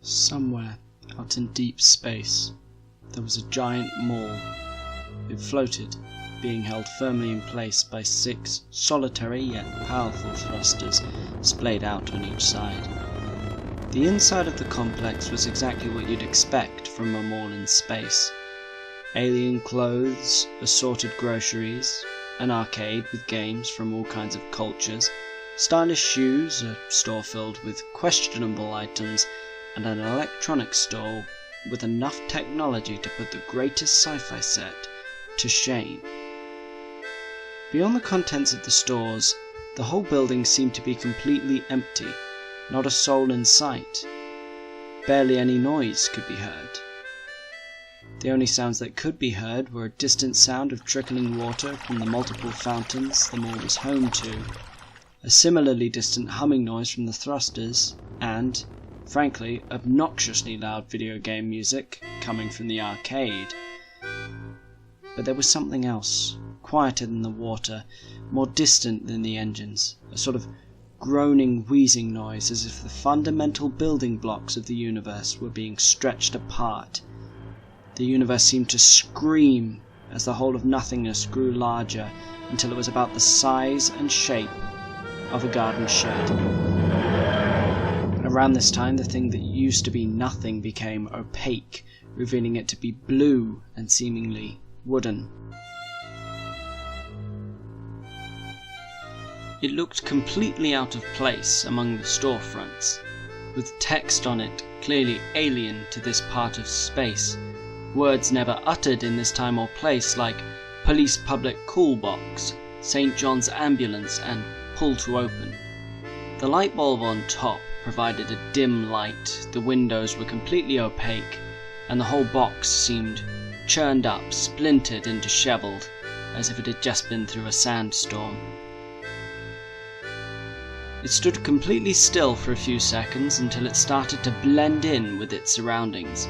Somewhere out in deep space, there was a giant maul. It floated, being held firmly in place by 6 solitary yet powerful thrusters splayed out on each side. The inside of the complex was exactly what you'd expect from a mall in space. Alien clothes, assorted groceries, an arcade with games from all kinds of cultures, stylish shoes, a store filled with questionable items, and an electronics store with enough technology to put the greatest sci-fi set to shame. Beyond the contents of the stores, the whole building seemed to be completely empty, not a soul in sight. Barely any noise could be heard. The only sounds that could be heard were a distant sound of trickling water from the multiple fountains the mall was home to, a similarly distant humming noise from the thrusters, and, frankly, obnoxiously loud video game music coming from the arcade. But there was something else, quieter than the water, more distant than the engines, a sort of groaning, wheezing noise as if the fundamental building blocks of the universe were being stretched apart. The universe seemed to scream as the whole of nothingness grew larger until it was about the size and shape of a garden shed. Around this time, the thing that used to be nothing became opaque, revealing it to be blue and seemingly wooden. It looked completely out of place among the storefronts, with text on it clearly alien to this part of space, words never uttered in this time or place like Police Public Call Box, St. John's Ambulance, and Pull to Open. The light bulb on top provided a dim light, the windows were completely opaque, and the whole box seemed churned up, splintered and disheveled, as if it had just been through a sandstorm. It stood completely still for a few seconds until it started to blend in with its surroundings.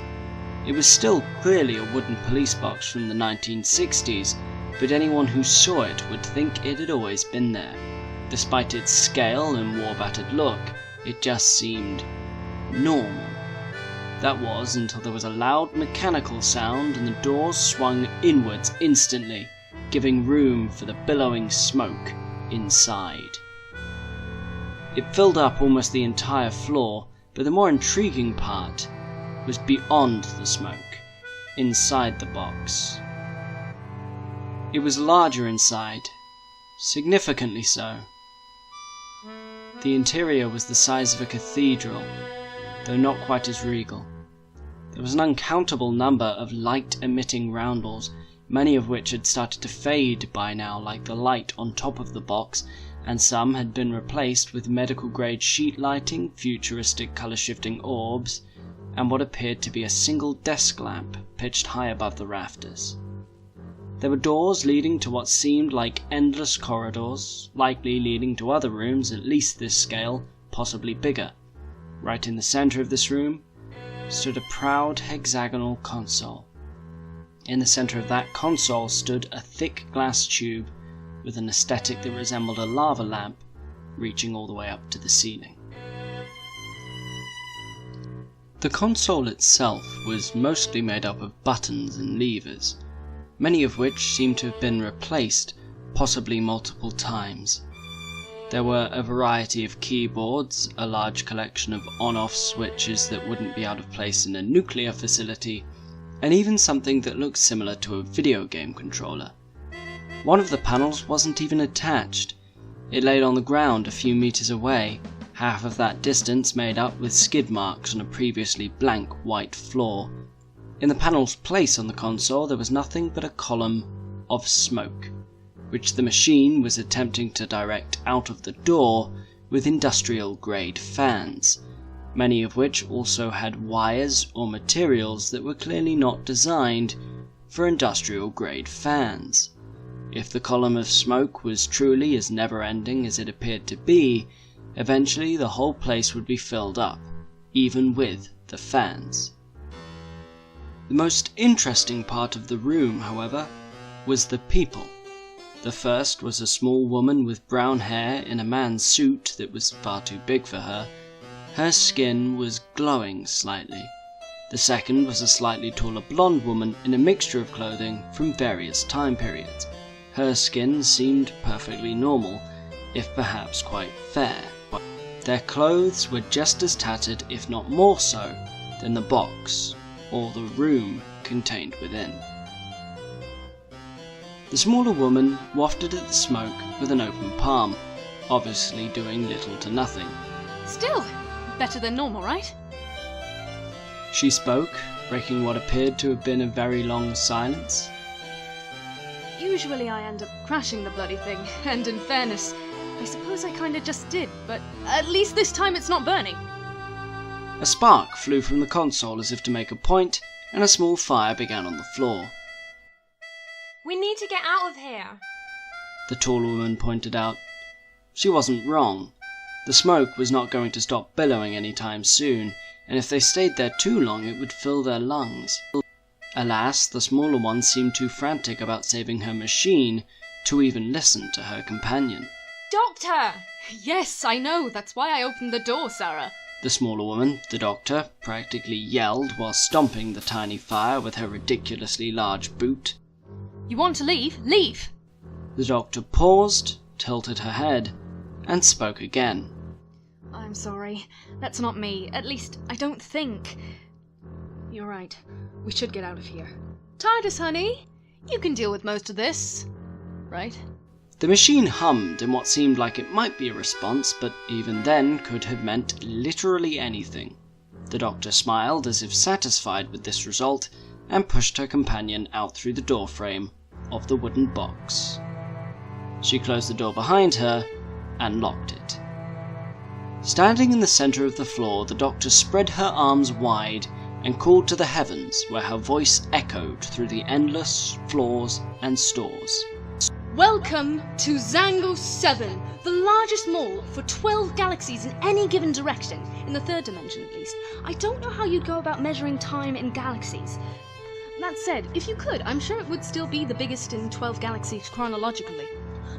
It was still clearly a wooden police box from the 1960s, but anyone who saw it would think it had always been there. Despite its scale and war-battered look, it just seemed normal. That was until there was a loud mechanical sound and the doors swung inwards instantly, giving room for the billowing smoke inside. It filled up almost the entire floor, but the more intriguing part was beyond the smoke, inside the box. It was larger inside, significantly so. The interior was the size of a cathedral, though not quite as regal. There was an uncountable number of light-emitting roundels, many of which had started to fade by now like the light on top of the box, and some had been replaced with medical-grade sheet lighting, futuristic colour-shifting orbs, and what appeared to be a single desk lamp pitched high above the rafters. There were doors leading to what seemed like endless corridors, likely leading to other rooms at least this scale, possibly bigger. Right in the center of this room stood a proud hexagonal console. In the center of that console stood a thick glass tube with an aesthetic that resembled a lava lamp reaching all the way up to the ceiling. The console itself was mostly made up of buttons and levers, many of which seemed to have been replaced, possibly multiple times. There were a variety of keyboards, a large collection of on-off switches that wouldn't be out of place in a nuclear facility, and even something that looked similar to a video game controller. One of the panels wasn't even attached. It laid on the ground a few meters away, half of that distance made up with skid marks on a previously blank white floor. In the panel's place on the console there was nothing but a column of smoke, which the machine was attempting to direct out of the door with industrial-grade fans, many of which also had wires or materials that were clearly not designed for industrial-grade fans. If the column of smoke was truly as never-ending as it appeared to be, eventually the whole place would be filled up, even with the fans. The most interesting part of the room, however, was the people. The first was a small woman with brown hair in a man's suit that was far too big for her. Her skin was glowing slightly. The second was a slightly taller blonde woman in a mixture of clothing from various time periods. Her skin seemed perfectly normal, if perhaps quite fair. Their clothes were just as tattered, if not more so, than the box or the room contained within. The smaller woman wafted at the smoke with an open palm, obviously doing little to nothing. Still, better than normal, right? She spoke, breaking what appeared to have been a very long silence. Usually I end up crashing the bloody thing, and in fairness, I suppose I kinda just did, but at least this time it's not burning. A spark flew from the console as if to make a point, and a small fire began on the floor. We need to get out of here, the taller woman pointed out. She wasn't wrong. The smoke was not going to stop billowing anytime soon, and if they stayed there too long it would fill their lungs. Alas, the smaller one seemed too frantic about saving her machine to even listen to her companion. Doctor! Yes, I know, that's why I opened the door, Sara. The smaller woman, the doctor, practically yelled while stomping the tiny fire with her ridiculously large boot. You want to leave? Leave! The doctor paused, tilted her head, and spoke again. I'm sorry. That's not me. At least, I don't think. You're right. We should get out of here. TARDIS, honey! You can deal with most of this. Right? The machine hummed in what seemed like it might be a response, but even then could have meant literally anything. The doctor smiled as if satisfied with this result, and pushed her companion out through the doorframe of the wooden box. She closed the door behind her and locked it. Standing in the center of the floor, the doctor spread her arms wide and called to the heavens, where her voice echoed through the endless floors and stores. Welcome to Zango 7, the largest mall for 12 galaxies in any given direction, in the third dimension at least. I don't know how you'd go about measuring time in galaxies. That said, if you could, I'm sure it would still be the biggest in 12 galaxies chronologically.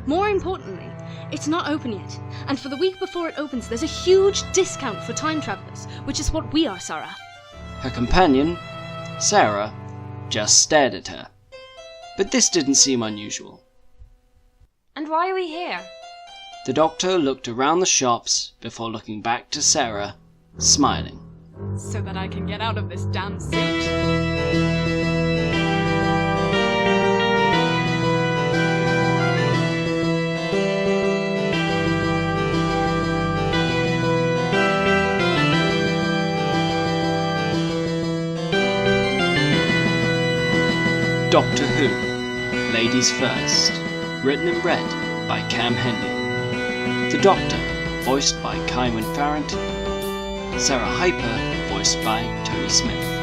More importantly, it's not open yet, and for the week before it opens there's a huge discount for time travelers, which is what we are, Sara. Her companion, Sara, just stared at her. But this didn't seem unusual. And why are we here? The doctor looked around the shops before looking back to Sara, smiling. So that I can get out of this damn suit. Doctor Who, Ladies First, written and read by Cam Henley. The Doctor, voiced by Kywin Farrant. Sarah Hyper, voiced by Tony Smith.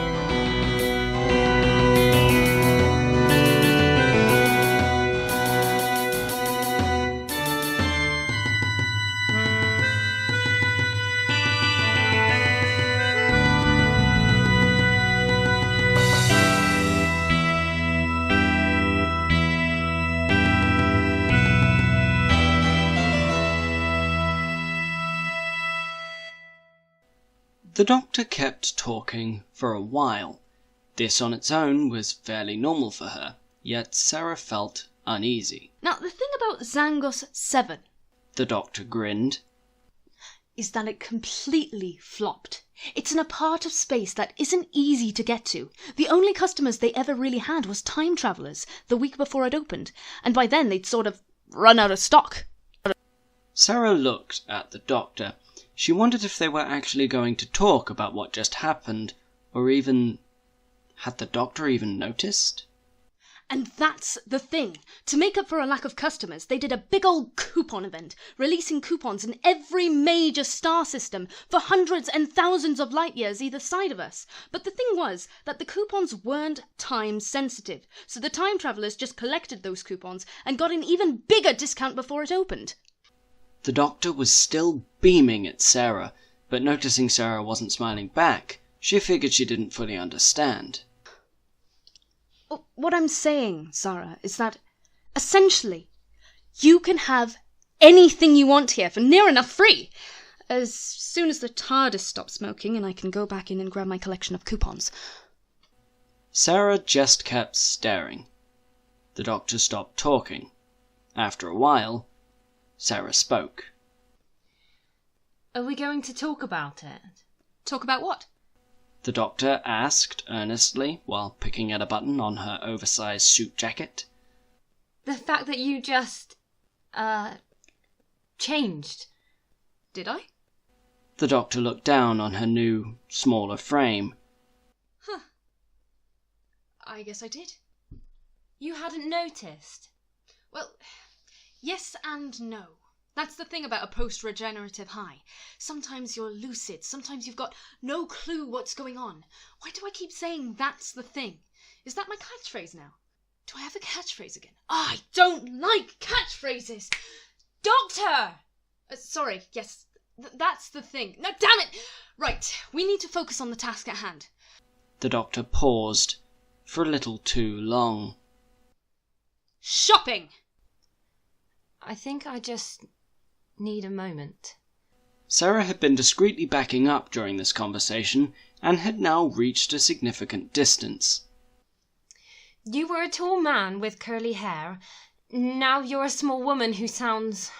The doctor kept talking for a while. This on its own was fairly normal for her, yet Sara felt uneasy. Now, the thing about Zangos 7, the doctor grinned, is that it completely flopped. It's in a part of space that isn't easy to get to. The only customers they ever really had was time travelers the week before it opened, and by then they'd sort of run out of stock. Sara looked at the doctor. She wondered if they were actually going to talk about what just happened, or even... had the doctor even noticed? And that's the thing. To make up for a lack of customers, they did a big old coupon event, releasing coupons in every major star system for hundreds and thousands of light years either side of us. But the thing was that the coupons weren't time sensitive, so the time travelers just collected those coupons and got an even bigger discount before it opened. The doctor was still beaming at Sara, but noticing Sara wasn't smiling back, she figured she didn't fully understand. What I'm saying, Sara, is that, essentially, you can have anything you want here for near enough free. as soon as the TARDIS stops smoking and I can go back in and grab my collection of coupons. Sara just kept staring. The doctor stopped talking. After a while, Sara spoke. Are we going to talk about it? Talk about what? The doctor asked earnestly while picking at a button on her oversized suit jacket. The fact that you just, changed. Did I? The doctor looked down on her new, smaller frame. Huh. I guess I did. You hadn't noticed? Well, yes and no. That's the thing about a post-regenerative high. Sometimes you're lucid, sometimes you've got no clue what's going on. Why do I keep saying that's the thing? Is that my catchphrase now? Do I have a catchphrase again? I don't like catchphrases! Doctor! Sorry, yes, that's the thing. No, damn it! Right, we need to focus on the task at hand. The doctor paused for a little too long. Shopping! I think I just need a moment. Sara had been discreetly backing up during this conversation and had now reached a significant distance. You were a tall man with curly hair. Now you're a small woman who sounds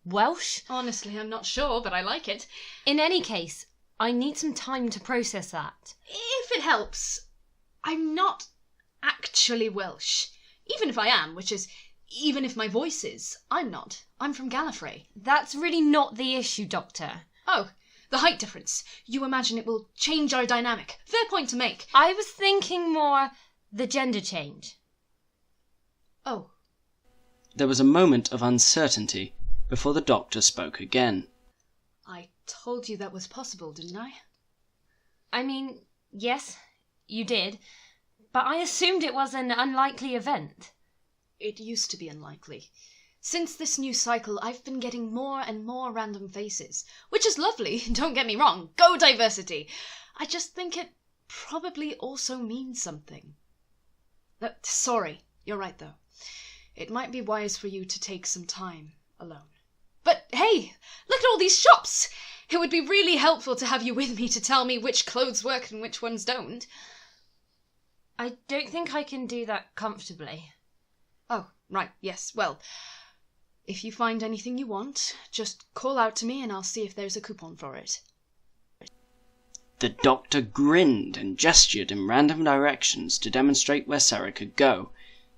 Welsh? Honestly, I'm not sure, but I like it. In any case, I need some time to process that. If it helps, I'm not actually Welsh. Even if I am, which is, even if my voice is, I'm not. I'm from Gallifrey. That's really not the issue, Doctor. Oh, the height difference. You imagine it will change our dynamic. Fair point to make. I was thinking more the gender change. Oh. There was a moment of uncertainty before the doctor spoke again. I told you that was possible, didn't I? I mean, yes, you did. But I assumed it was an unlikely event. It used to be unlikely. Since this new cycle, I've been getting more and more random faces. Which is lovely, don't get me wrong. Go diversity! I just think it probably also means something. Sorry, you're right though. It might be wise for you to take some time alone. But hey, look at all these shops! It would be really helpful to have you with me to tell me which clothes work and which ones don't. I don't think I can do that comfortably. Oh, right, yes, well, if you find anything you want, just call out to me and I'll see if there's a coupon for it. The doctor grinned and gestured in random directions to demonstrate where Sara could go.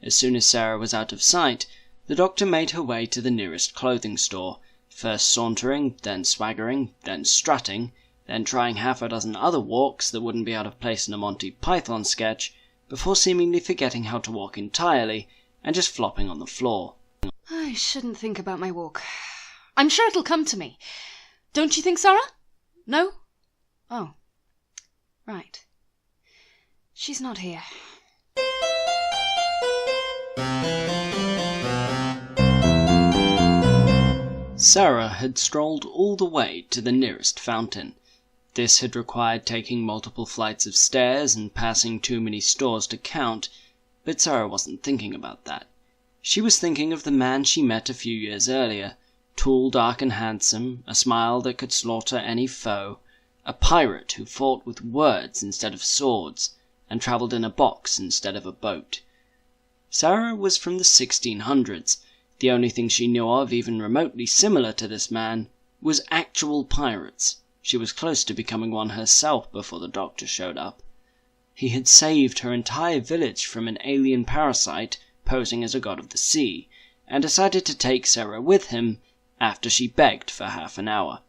As soon as Sara was out of sight, the doctor made her way to the nearest clothing store, first sauntering, then swaggering, then strutting, then trying half a dozen other walks that wouldn't be out of place in a Monty Python sketch, before seemingly forgetting how to walk entirely and just flopping on the floor. I shouldn't think about my walk. I'm sure it'll come to me. Don't you think, Sara? No? Oh. Right. She's not here. Sara had strolled all the way to the nearest fountain. This had required taking multiple flights of stairs and passing too many stores to count, but Sara wasn't thinking about that. She was thinking of the man she met a few years earlier, tall, dark and handsome, a smile that could slaughter any foe, a pirate who fought with words instead of swords, and travelled in a box instead of a boat. Sara was from the 1600s. The only thing she knew of even remotely similar to this man was actual pirates. She was close to becoming one herself before the doctor showed up. He had saved her entire village from an alien parasite posing as a god of the sea, and decided to take Sara with him after she begged for half an hour.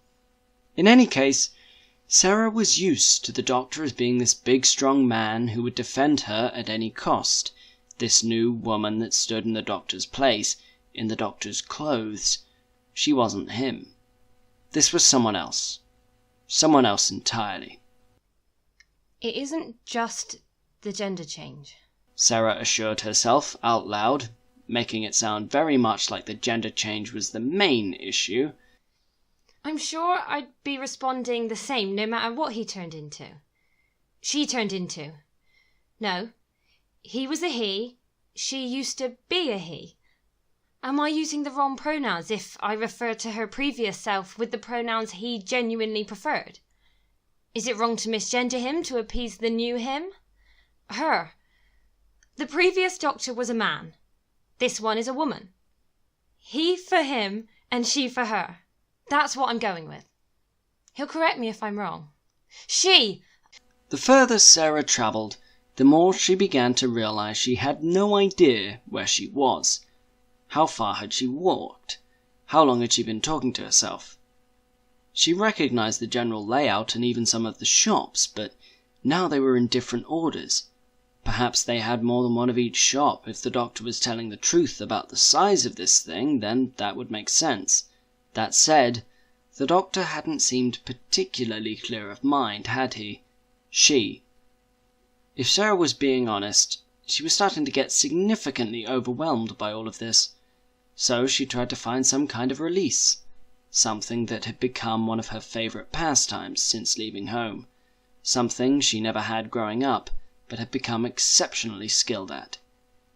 In any case, Sara was used to the doctor as being this big strong man who would defend her at any cost. This new woman that stood in the doctor's place, in the doctor's clothes, she wasn't him. This was someone else. Someone else entirely. It isn't just the gender change, Sara assured herself out loud, making it sound very much like the gender change was the main issue. I'm sure I'd be responding the same no matter what he turned into. She turned into. No, he was a he, she used to be a he. Am I using the wrong pronouns if I refer to her previous self with the pronouns he genuinely preferred? Is it wrong to misgender him to appease the new him? Her. The previous doctor was a man. This one is a woman. He for him and she for her. That's what I'm going with. He'll correct me if I'm wrong. She! The further Sara travelled, the more she began to realise she had no idea where she was. How far had she walked? How long had she been talking to herself? She recognised the general layout and even some of the shops, but now they were in different orders. Perhaps they had more than one of each shop. If the doctor was telling the truth about the size of this thing, then that would make sense. That said, the doctor hadn't seemed particularly clear of mind, had he? If Sara was being honest, she was starting to get significantly overwhelmed by all of this. So she tried to find some kind of release. Something that had become one of her favourite pastimes since leaving home. Something she never had growing up, but had become exceptionally skilled at.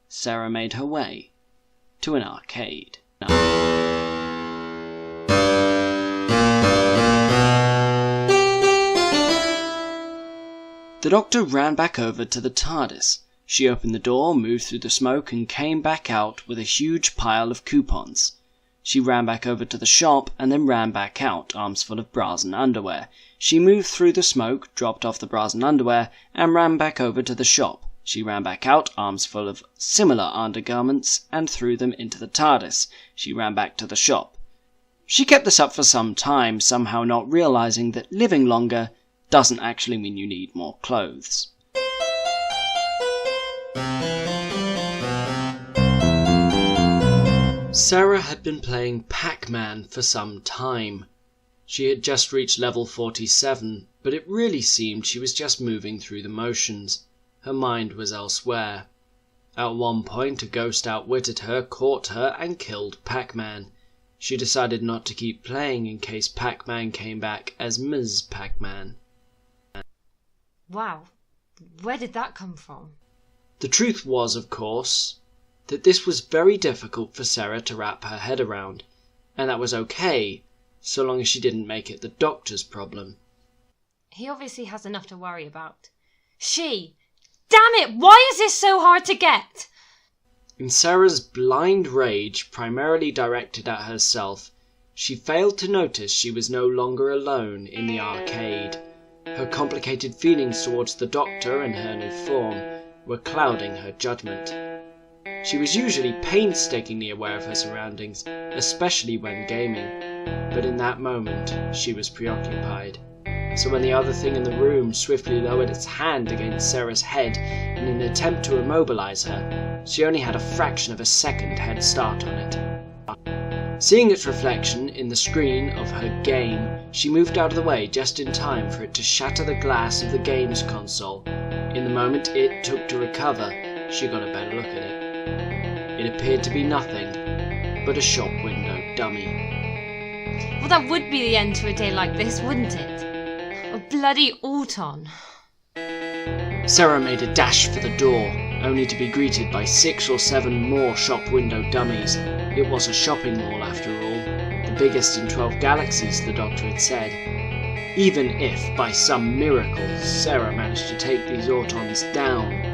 Sara made her way to an arcade. The doctor ran back over to the TARDIS. She opened the door, moved through the smoke, and came back out with a huge pile of coupons. She ran back over to the shop and then ran back out, arms full of bras and underwear. She moved through the smoke, dropped off the bras and underwear, and ran back over to the shop. She ran back out, arms full of similar undergarments, and threw them into the TARDIS. She ran back to the shop. She kept this up for some time, somehow not realizing that living longer doesn't actually mean you need more clothes. Sara had been playing Pac-Man for some time. She had just reached level 47, but it really seemed she was just moving through the motions. Her mind was elsewhere. At one point, a ghost outwitted her, caught her, and killed Pac-Man. She decided not to keep playing in case Pac-Man came back as Ms. Pac-Man. Wow, where did that come from? The truth was, of course, that this was very difficult for Sara to wrap her head around, and that was okay, so long as she didn't make it the doctor's problem. He obviously has enough to worry about. Damn it, why is this so hard to get? In Sara's blind rage, primarily directed at herself, she failed to notice she was no longer alone in the arcade. Her complicated feelings towards the doctor and her new form were clouding her judgment. She was usually painstakingly aware of her surroundings, especially when gaming, but in that moment she was preoccupied. So when the other thing in the room swiftly lowered its hand against Sara's head in an attempt to immobilize her, she only had a fraction of a second head start on it. Seeing its reflection in the screen of her game, she moved out of the way just in time for it to shatter the glass of the games console. In the moment it took to recover, she got a better look at it. It appeared to be nothing but a shop window dummy. Well, that would be the end to a day like this, wouldn't it? A bloody auton. Sara made a dash for the door, only to be greeted by 6 or 7 more shop window dummies. It was a shopping mall after all, the biggest in 12 galaxies, the doctor had said. Even if, by some miracle, Sara managed to take these autons down,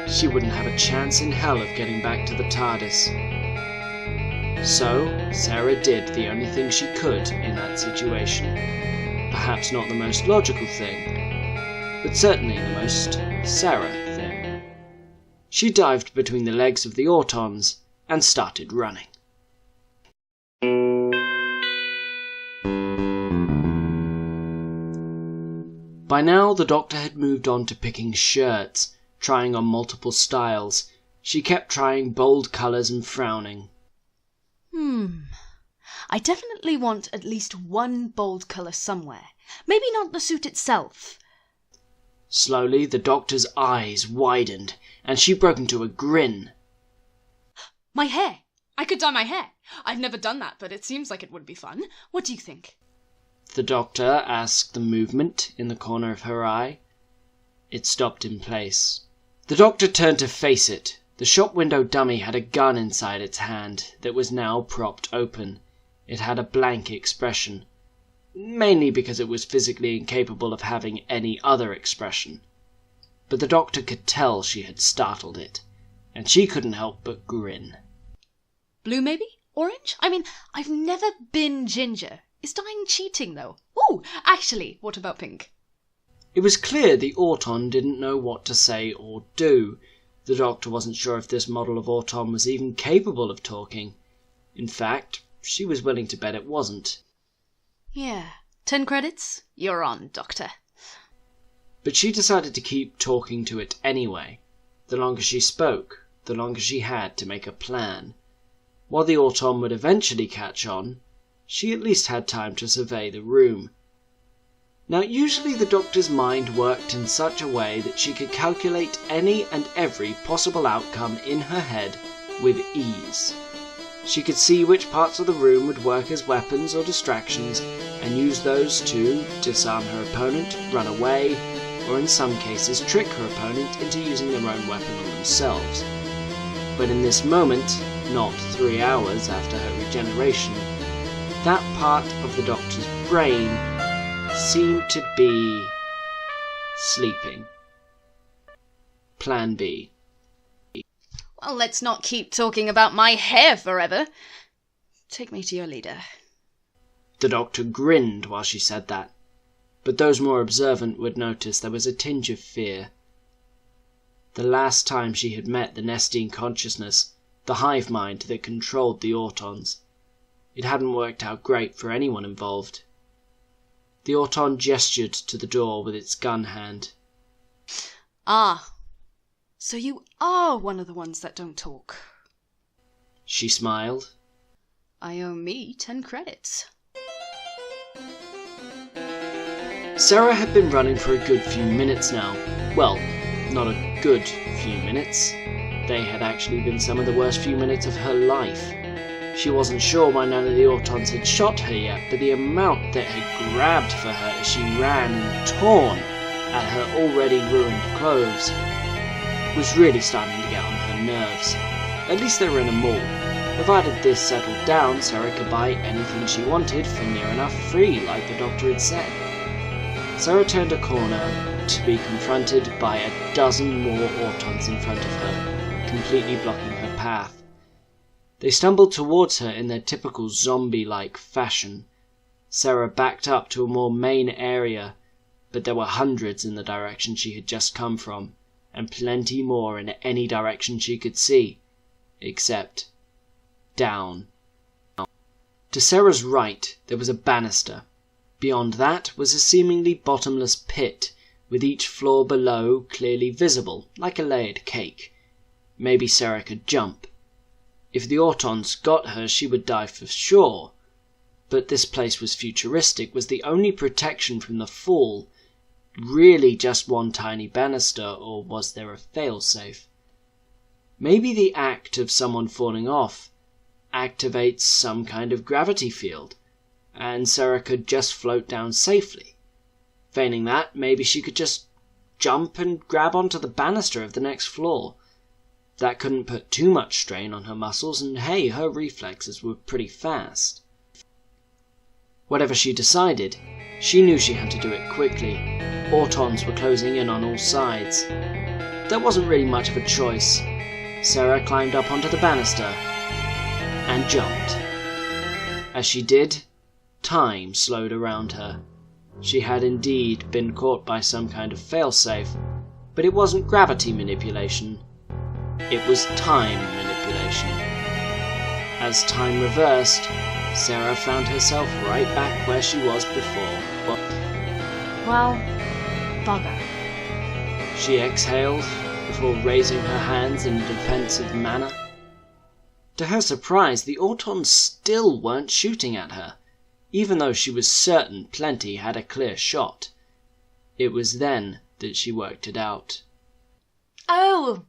she wouldn't have a chance in hell of getting back to the TARDIS. So, Sara did the only thing she could in that situation. Perhaps not the most logical thing, but certainly the most Sara thing. She dived between the legs of the autons and started running. By now, the doctor had moved on to picking shirts, trying on multiple styles. She kept trying bold colours and frowning. I definitely want at least one bold colour somewhere. Maybe not the suit itself. Slowly, the doctor's eyes widened, and she broke into a grin. My hair! I could dye my hair. I've never done that, but it seems like it would be fun. What do you think? The doctor asked the movement in the corner of her eye. It stopped in place. The doctor turned to face it, The shop window dummy had a gun inside its hand that was now propped open. It had a blank expression, mainly because it was physically incapable of having any other expression. But the doctor could tell she had startled it, and she couldn't help but grin. Blue, maybe? Orange? I mean, I've never been ginger. Is dyeing cheating, though? Ooh, actually, what about pink? It was clear the Auton didn't know what to say or do. The doctor wasn't sure if this model of Auton was even capable of talking. In fact, she was willing to bet it wasn't. Yeah, 10 credits? You're on, Doctor. But she decided to keep talking to it anyway. The longer she spoke, the longer she had to make a plan. While the Auton would eventually catch on, she at least had time to survey the room. Now, usually the doctor's mind worked in such a way that she could calculate any and every possible outcome in her head with ease. She could see which parts of the room would work as weapons or distractions and use those to disarm her opponent, run away, or in some cases trick her opponent into using their own weapon on themselves. But in this moment, not 3 hours after her regeneration, that part of the doctor's brain seemed to be sleeping. Plan B. Well, let's not keep talking about my hair forever. Take me to your leader. The doctor grinned while she said that, but those more observant would notice there was a tinge of fear. The last time she had met the Nestine consciousness, the hive mind that controlled the Autons, it hadn't worked out great for anyone involved. The Auton gestured to the door with its gun hand. Ah, so you are one of the ones that don't talk. She smiled. I owe me 10 credits. Sara had been running for a good few minutes now. Well, not a good few minutes. They had actually been some of the worst few minutes of her life. She wasn't sure why none of the Autons had shot her yet, but the amount that had grabbed for her as she ran and torn at her already ruined clothes was really starting to get on her nerves. At least they were in a mall. Provided this settled down, Sara could buy anything she wanted for near enough free, like the doctor had said. Sara turned a corner to be confronted by a dozen more Autons in front of her, completely blocking her path. They stumbled towards her in their typical zombie-like fashion. Sara backed up to a more main area, but there were hundreds in the direction she had just come from, and plenty more in any direction she could see, except down. To Sara's right there was a banister. Beyond that was a seemingly bottomless pit, with each floor below clearly visible, like a layered cake. Maybe Sara could jump. If the Autons got her, she would die for sure. But this place was futuristic. Was the only protection from the fall really just one tiny banister, or was there a failsafe? Maybe the act of someone falling off activates some kind of gravity field, and Sara could just float down safely. Failing that, maybe she could just jump and grab onto the banister of the next floor. That couldn't put too much strain on her muscles, and hey, her reflexes were pretty fast. Whatever she decided, she knew she had to do it quickly. Autons were closing in on all sides. There wasn't really much of a choice. Sara climbed up onto the banister and jumped. As she did, time slowed around her. She had indeed been caught by some kind of failsafe, but it wasn't gravity manipulation. It was time manipulation. As time reversed, Sara found herself right back where she was before. Well, bugger. She exhaled before raising her hands in a defensive manner. To her surprise, the Autons still weren't shooting at her, even though she was certain plenty had a clear shot. It was then that she worked it out. Oh!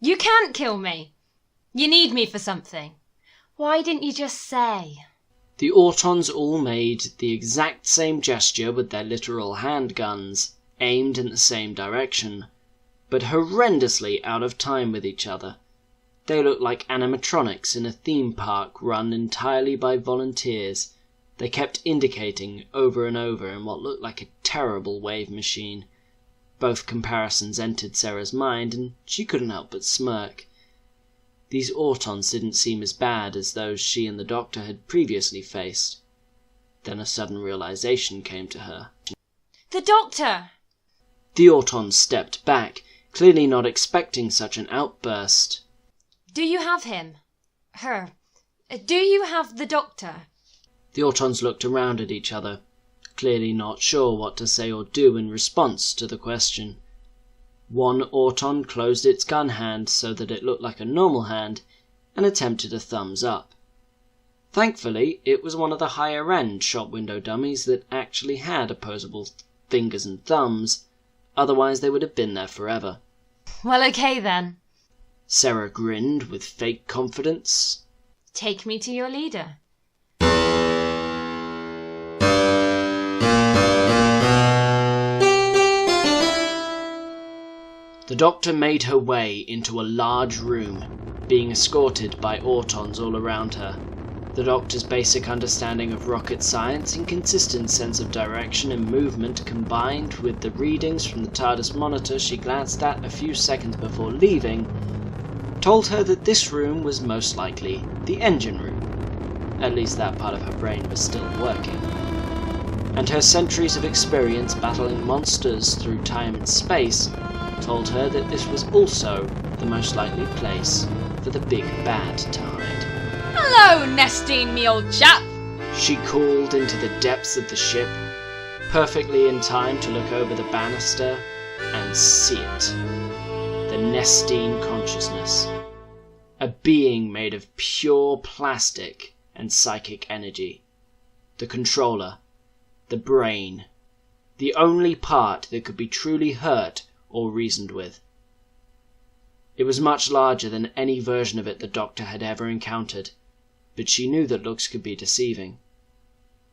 You can't kill me. You need me for something. Why didn't you just say? The Autons all made the exact same gesture with their literal handguns, aimed in the same direction, but horrendously out of time with each other. They looked like animatronics in a theme park run entirely by volunteers. They kept indicating over and over in what looked like a terrible wave machine. Both comparisons entered Sarah's mind, and she couldn't help but smirk. These autons didn't seem as bad as those she and the doctor had previously faced. Then a sudden realization came to her. The doctor! The autons stepped back, clearly not expecting such an outburst. Do you have him? Her? Do you have the doctor? The autons looked around at each other, clearly not sure what to say or do in response to the question. One auton closed its gun hand so that it looked like a normal hand and attempted a thumbs up. Thankfully, it was one of the higher-end shop window dummies that actually had opposable fingers and thumbs, otherwise they would have been there forever. Well, okay then. Sarah grinned with fake confidence. Take me to your leader. The doctor made her way into a large room, being escorted by autons all around her. The doctor's basic understanding of rocket science and consistent sense of direction and movement, combined with the readings from the TARDIS monitor she glanced at a few seconds before leaving, told her that this room was most likely the engine room. At least that part of her brain was still working. And her centuries of experience battling monsters through time and space told her that this was also the most likely place for the big bad to hide. Hello, Nestine, me old chap! She called into the depths of the ship, perfectly in time to look over the banister and see it. The Nestine consciousness. A being made of pure plastic and psychic energy. The controller. The brain. The only part that could be truly hurt or reasoned with. It was much larger than any version of it the doctor had ever encountered, but she knew that looks could be deceiving.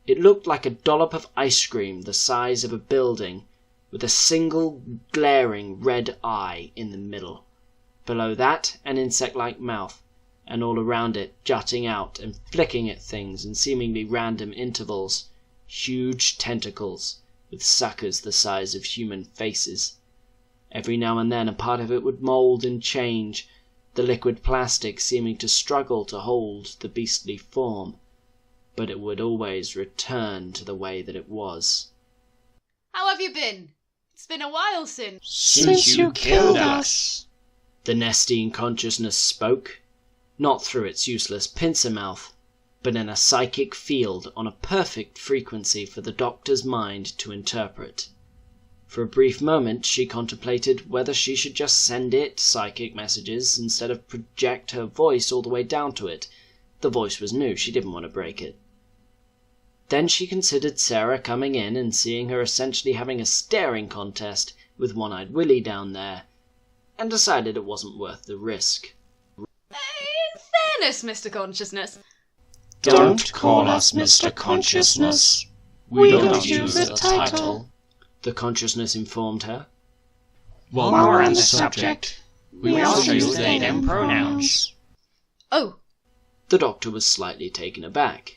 It looked like a dollop of ice cream the size of a building, with a single glaring red eye in the middle. Below that, an insect-like mouth, and all around it, jutting out and flicking at things in seemingly random intervals, huge tentacles with suckers the size of human faces. Every now and then a part of it would mold and change, the liquid plastic seeming to struggle to hold the beastly form, but it would always return to the way that it was. How have you been? It's been a while since... Since you killed us. The Nestine consciousness spoke, not through its useless pincer mouth, but in a psychic field on a perfect frequency for the doctor's mind to interpret. For a brief moment she contemplated whether she should just send it psychic messages instead of project her voice all the way down to it. The voice was new, she didn't want to break it. Then she considered Sara coming in and seeing her essentially having a staring contest with One-Eyed Willy down there, and decided it wasn't worth the risk. In fairness, Mr. Consciousness. Don't call us Mr. Consciousness. We don't use the title. The consciousness informed her. While we're on the subject, we also use they them pronouns. Oh, The doctor was slightly taken aback.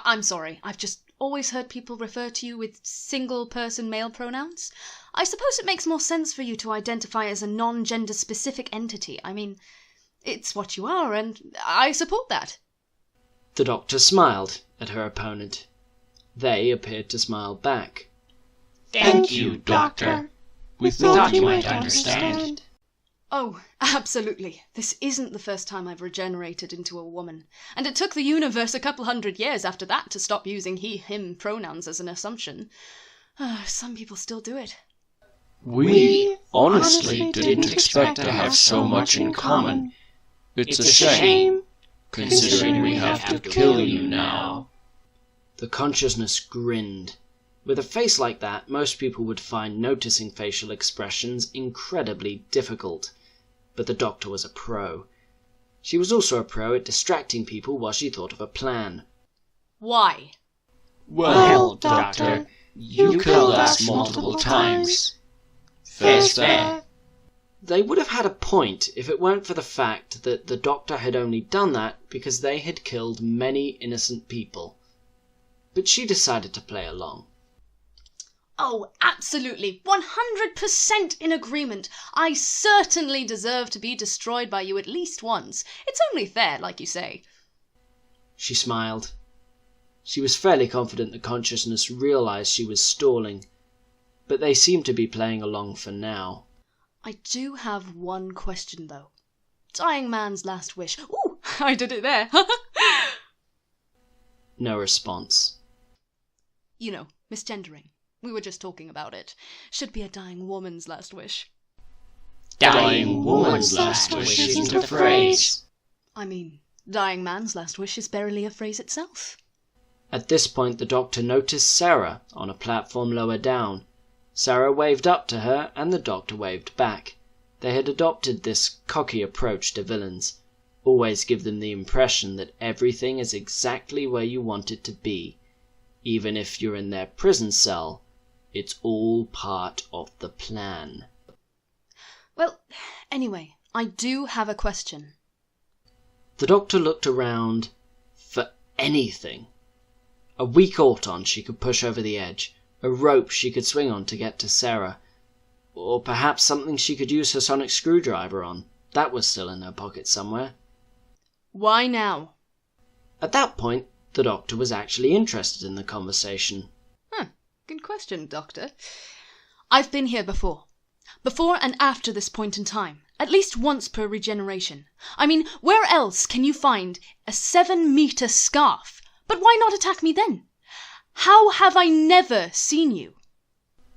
I'm sorry. I've just always heard people refer to you with single-person male pronouns. I suppose it makes more sense for you to identify as a non-gender specific entity. I mean, it's what you are, and I support that. The doctor smiled at her opponent. They appeared to smile back. Thank you, Doctor. We thought you might understand. Oh, absolutely. This isn't the first time I've regenerated into a woman, and it took the universe a couple 100 years after that to stop using he, him pronouns as an assumption. Some people still do it. We honestly didn't expect to have so much in common. It's a shame, considering we have to kill you now. The consciousness grinned. With a face like that, most people would find noticing facial expressions incredibly difficult. But the doctor was a pro. She was also a pro at distracting people while she thought of a plan. Why? Well, Doctor, you killed us multiple times. Fair's fair. They would have had a point if it weren't for the fact that the doctor had only done that because they had killed many innocent people. But she decided to play along. Oh, absolutely. 100% in agreement. I certainly deserve to be destroyed by you at least once. It's only fair, like you say. She smiled. She was fairly confident the consciousness realized she was stalling, but they seemed to be playing along for now. I do have one question, though. Dying man's last wish. Ooh, I did it there. No response. You know, misgendering. We were just talking about it. Should be a dying woman's last wish. Dying woman's last wish isn't a phrase. I mean, dying man's last wish is barely a phrase itself. At this point, the doctor noticed Sara on a platform lower down. Sara waved up to her, and the doctor waved back. They had adopted this cocky approach to villains. Always give them the impression that everything is exactly where you want it to be. Even if you're in their prison cell, it's all part of the plan. Well, anyway, I do have a question. The doctor looked around for anything. A weak auton she could push over the edge, a rope she could swing on to get to Sara, or perhaps something she could use her sonic screwdriver on. That was still in her pocket somewhere. Why now? At that point, the doctor was actually interested in the conversation. Good question, Doctor. I've been here before. Before and after this point in time. At least once per regeneration. I mean, where else can you find a 7-meter scarf? But why not attack me then? How have I never seen you?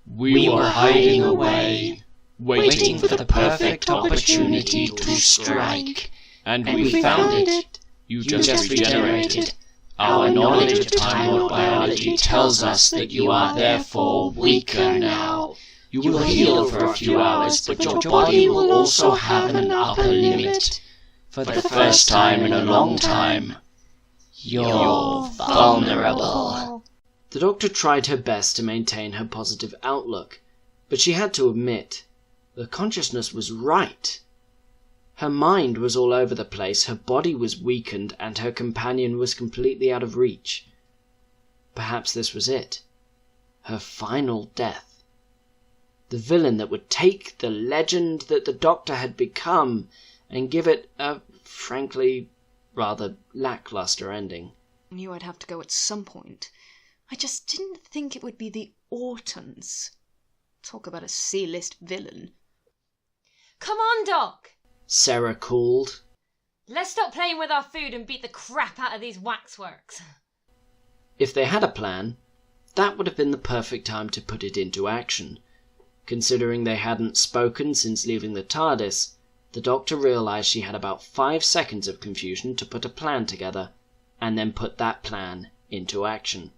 We were hiding away, waiting for the perfect opportunity to strike. And we found it. You just regenerated. Our knowledge of Time Lord biology tells us that you are therefore weaker now. You will heal for a few hours, but your body will also have an upper limit. For the first time in a long time, you're vulnerable. The doctor tried her best to maintain her positive outlook, but she had to admit, the consciousness was right. Her mind was all over the place, her body was weakened, and her companion was completely out of reach. Perhaps this was it. Her final death. The villain that would take the legend that the Doctor had become and give it a, frankly, rather lackluster ending. I knew I'd have to go at some point. I just didn't think it would be the Ortons. Talk about a C-list villain. Come on, Doc! Sara called. Let's stop playing with our food and beat the crap out of these waxworks. If they had a plan, that would have been the perfect time to put it into action. Considering they hadn't spoken since leaving the TARDIS, the Doctor realized she had about 5 seconds of confusion to put a plan together, and then put that plan into action.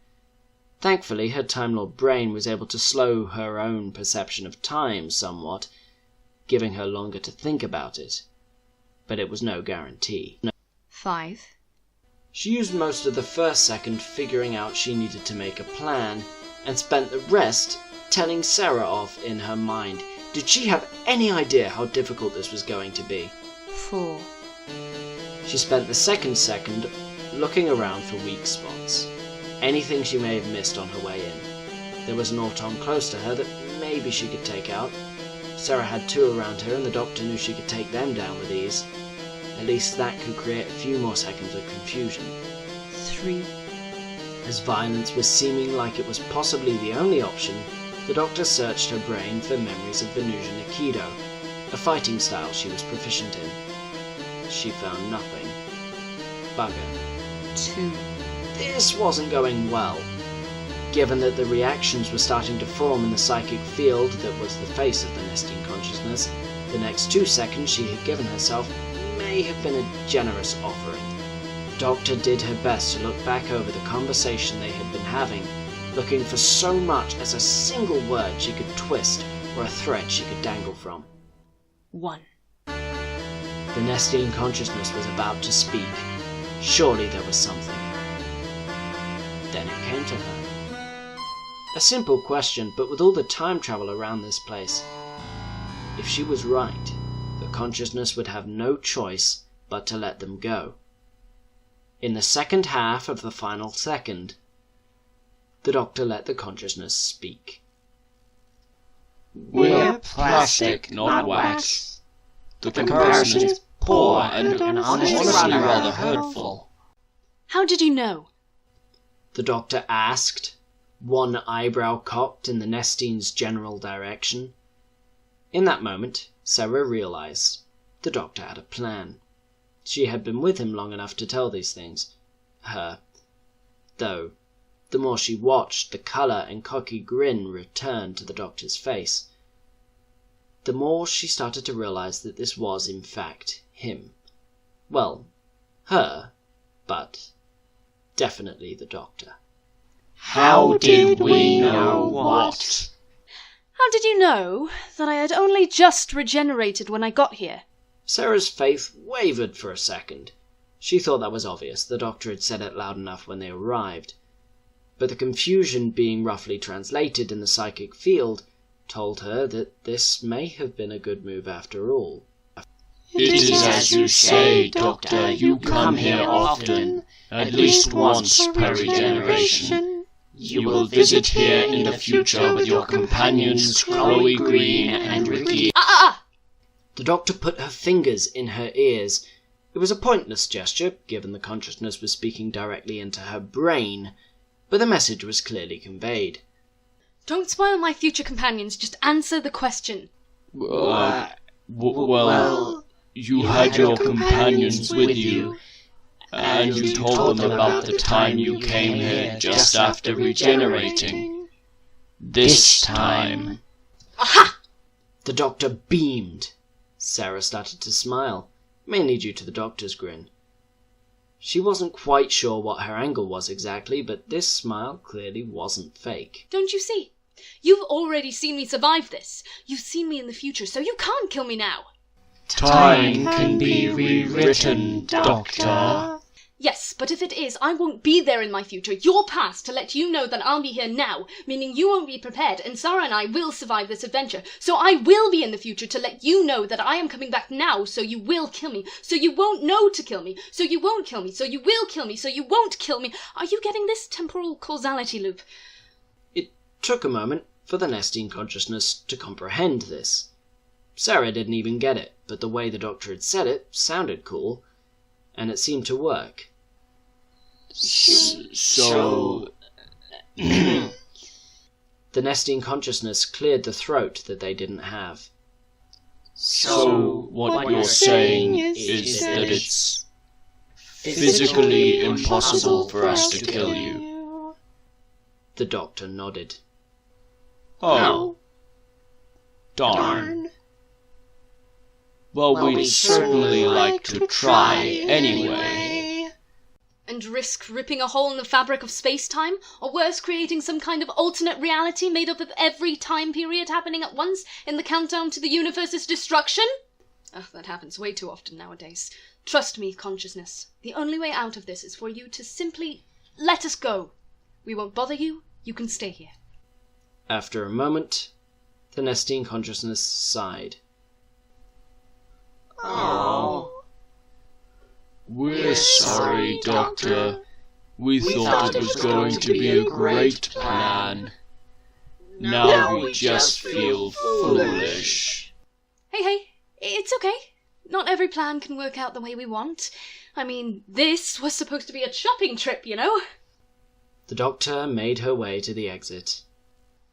Thankfully, her Time Lord brain was able to slow her own perception of time somewhat, giving her longer to think about it. But it was no guarantee. 5. She used most of the first second figuring out she needed to make a plan, and spent the rest telling Sara off in her mind. Did she have any idea how difficult this was going to be? 4. She spent the second looking around for weak spots. Anything she may have missed on her way in. There was an Auton close to her that maybe she could take out. Sara had 2 around her, and the Doctor knew she could take them down with ease. At least that could create a few more seconds of confusion. 3. As violence was seeming like it was possibly the only option, the Doctor searched her brain for memories of Venusian Aikido, a fighting style she was proficient in. She found nothing. Bugger. 2. This wasn't going well. Given that the reactions were starting to form in the psychic field that was the face of the nesting consciousness, the next 2 seconds she had given herself may have been a generous offering. Doctor did her best to look back over the conversation they had been having, looking for so much as a single word she could twist or a thread she could dangle from. 1. The Nestine consciousness was about to speak. Surely there was something. Then it came to her. A simple question, but with all the time travel around this place. If she was right, the consciousness would have no choice but to let them go. In the second half of the final second, the doctor let the consciousness speak. We're plastic, not wax. The comparison is poor and honestly rather hurtful. How did you know? The doctor asked, one eyebrow cocked in the Nestine's general direction. In that moment, Sara realized the doctor had a plan. She had been with him long enough to tell these things. Though, the more she watched, the colour and cocky grin returned to the doctor's face. The more she started to realize that this was, in fact, him. Well, her, but definitely the doctor. How did we know what? How did you know that I had only just regenerated when I got here? Sara's faith wavered for a second. She thought that was obvious. The doctor had said it loud enough when they arrived. But the confusion being roughly translated in the psychic field told her that this may have been a good move after all. It is as you say, Doctor. You come here often, at least once per regeneration. You will visit here in the future with your companions Chloe Green and Ricky. The doctor put her fingers in her ears. It was a pointless gesture, given the consciousness was speaking directly into her brain, but the message was clearly conveyed. Don't spoil my future companions, just answer the question. Well, you had your companions with you, and you told them about the time you came here just after regenerating. This time... Aha! The doctor beamed. Sara started to smile, mainly due to the doctor's grin. She wasn't quite sure what her angle was exactly, but this smile clearly wasn't fake. Don't you see? You've already seen me survive this. You've seen me in the future, so you can't kill me now. Time can be rewritten, Doctor. Yes, but if it is, I won't be there in my future, your past, to let you know that I'll be here now, meaning you won't be prepared, and Sara and I will survive this adventure. So I will be in the future to let you know that I am coming back now, so you will kill me, so you won't know to kill me, so you won't kill me, so you will kill me, so you won't kill me. Are you getting this temporal causality loop? It took a moment for the Nestine consciousness to comprehend this. Sara didn't even get it, but the way the doctor had said it sounded cool, and it seemed to work. So... The Nestine consciousness cleared the throat that they didn't have. So what you're saying is that it's physically impossible for us to kill you. The doctor nodded. Oh. Darn. Well, we'd certainly like to try anyway. And risk ripping a hole in the fabric of space-time? Or worse, creating some kind of alternate reality made up of every time period happening at once in the countdown to the universe's destruction? Ugh, that happens way too often nowadays. Trust me, consciousness. The only way out of this is for you to simply let us go. We won't bother you. You can stay here. After a moment, the Nestine consciousness sighed. Oh. We're sorry, Doctor. We thought it was going to be a great plan. Now we just feel foolish. Hey, it's okay. Not every plan can work out the way we want. I mean, this was supposed to be a shopping trip, you know? The doctor made her way to the exit.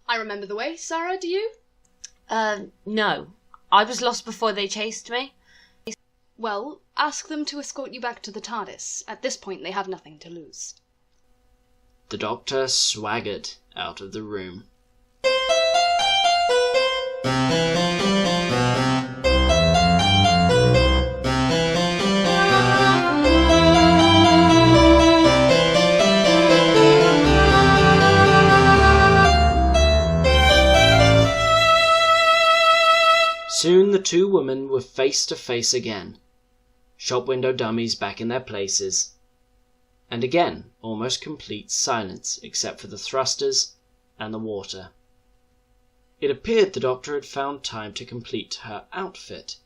I remember the way. Sara, do you? No. I was lost before they chased me. Well, ask them to escort you back to the TARDIS. At this point, they have nothing to lose. The doctor swaggered out of the room. Soon the two women were face to face again. Shop window dummies back in their places. And again, almost complete silence except for the thrusters and the water. It appeared the doctor had found time to complete her outfit.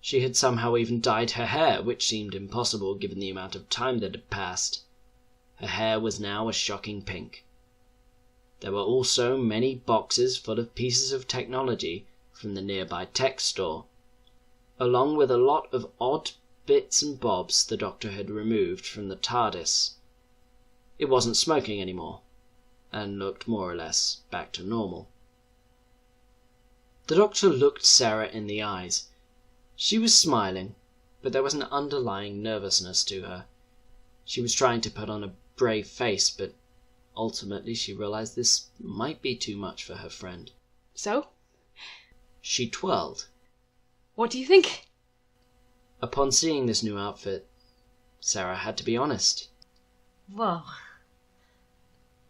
She had somehow even dyed her hair, which seemed impossible given the amount of time that had passed. Her hair was now a shocking pink. There were also many boxes full of pieces of technology from the nearby tech store, along with a lot of odd bits and bobs the doctor had removed from the TARDIS. It wasn't smoking anymore, and looked more or less back to normal. The doctor looked Sara in the eyes. She was smiling, but there was an underlying nervousness to her. She was trying to put on a brave face, but ultimately she realized this might be too much for her friend. So? She twirled. What do you think? Upon seeing this new outfit, Sara had to be honest. Whoa.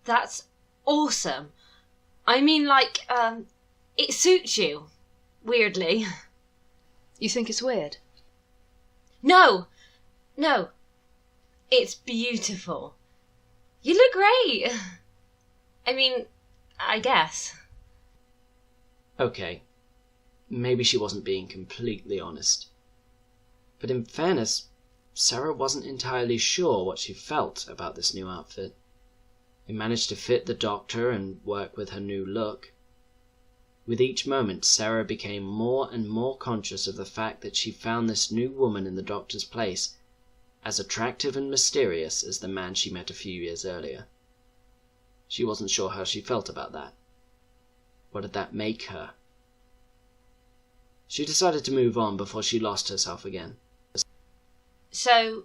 That's awesome. I mean, like, it suits you. Weirdly. You think it's weird? No! It's beautiful. You look great. I mean, I guess. Okay. Maybe she wasn't being completely honest. But in fairness, Sara wasn't entirely sure what she felt about this new outfit. It managed to fit the doctor and work with her new look. With each moment, Sara became more and more conscious of the fact that she found this new woman in the doctor's place as attractive and mysterious as the man she met a few years earlier. She wasn't sure how she felt about that. What did that make her? She decided to move on before she lost herself again. So,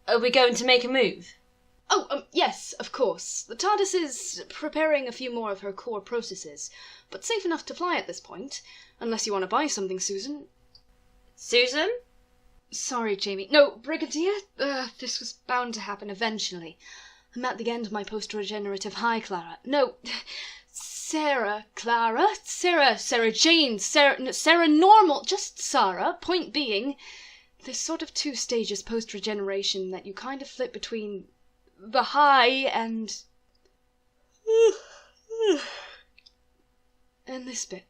are we going to make a move? Oh, yes, of course. The TARDIS is preparing a few more of her core processes, but safe enough to fly at this point. Unless you want to buy something, Susan. Susan? Sorry, Jamie. No, Brigadier. This was bound to happen eventually. I'm at the end of my post-regenerative high, Clara. No, Sarah, Clara. Sarah Jane. Sarah Normal. Just Sara. Point being, there's sort of 2 stages post-regeneration that you kind of flip between the high and this bit.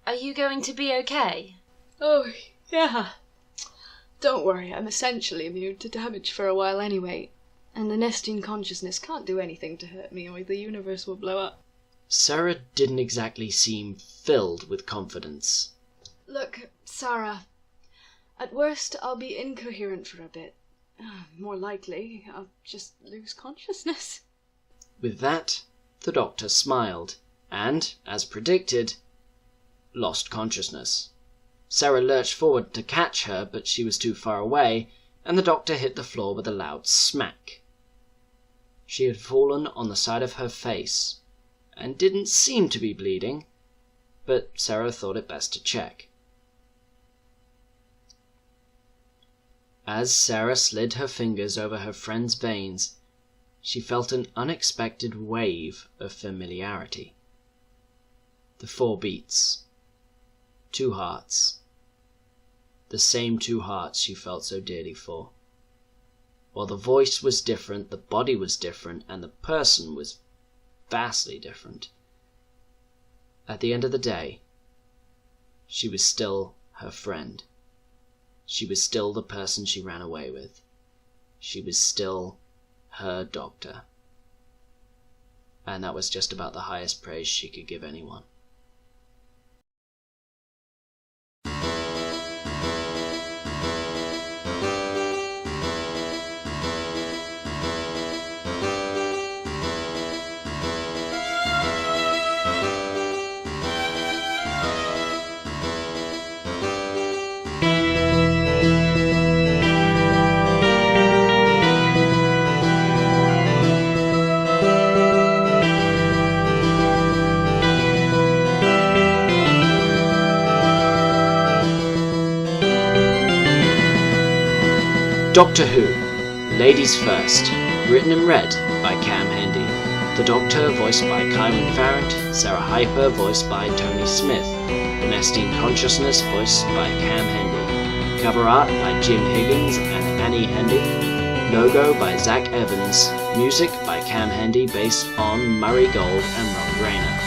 Are you going to be okay? Oh, yeah. Don't worry, I'm essentially immune to damage for a while anyway, and the nesting consciousness can't do anything to hurt me or the universe will blow up. Sara didn't exactly seem filled with confidence. Look, Sara, at worst I'll be incoherent for a bit. More likely, I'll just lose consciousness. With that, the doctor smiled, and, as predicted, lost consciousness. Sara lurched forward to catch her, but she was too far away, and the doctor hit the floor with a loud smack. She had fallen on the side of her face, and didn't seem to be bleeding, but Sara thought it best to check. As Sara slid her fingers over her friend's veins, she felt an unexpected wave of familiarity. The 4 beats. 2 hearts. The same 2 hearts she felt so dearly for. While the voice was different, the body was different, and the person was vastly different. At the end of the day, she was still her friend. She was still the person she ran away with. She was still her doctor. And that was just about the highest praise she could give anyone. Doctor Who, Ladies First, written and read by Cam Hendy. The Doctor, voiced by Kywin Farrant. Sarah Hyper, voiced by Tony Smith. The Nesting Consciousness, voiced by Cam Hendy. Cover art by Jim Higgins and Annie Hendy. Logo by Zach Evans. Music by Cam Hendy, based on Murray Gold and Ron Rayner.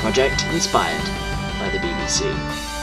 Project inspired by the BBC.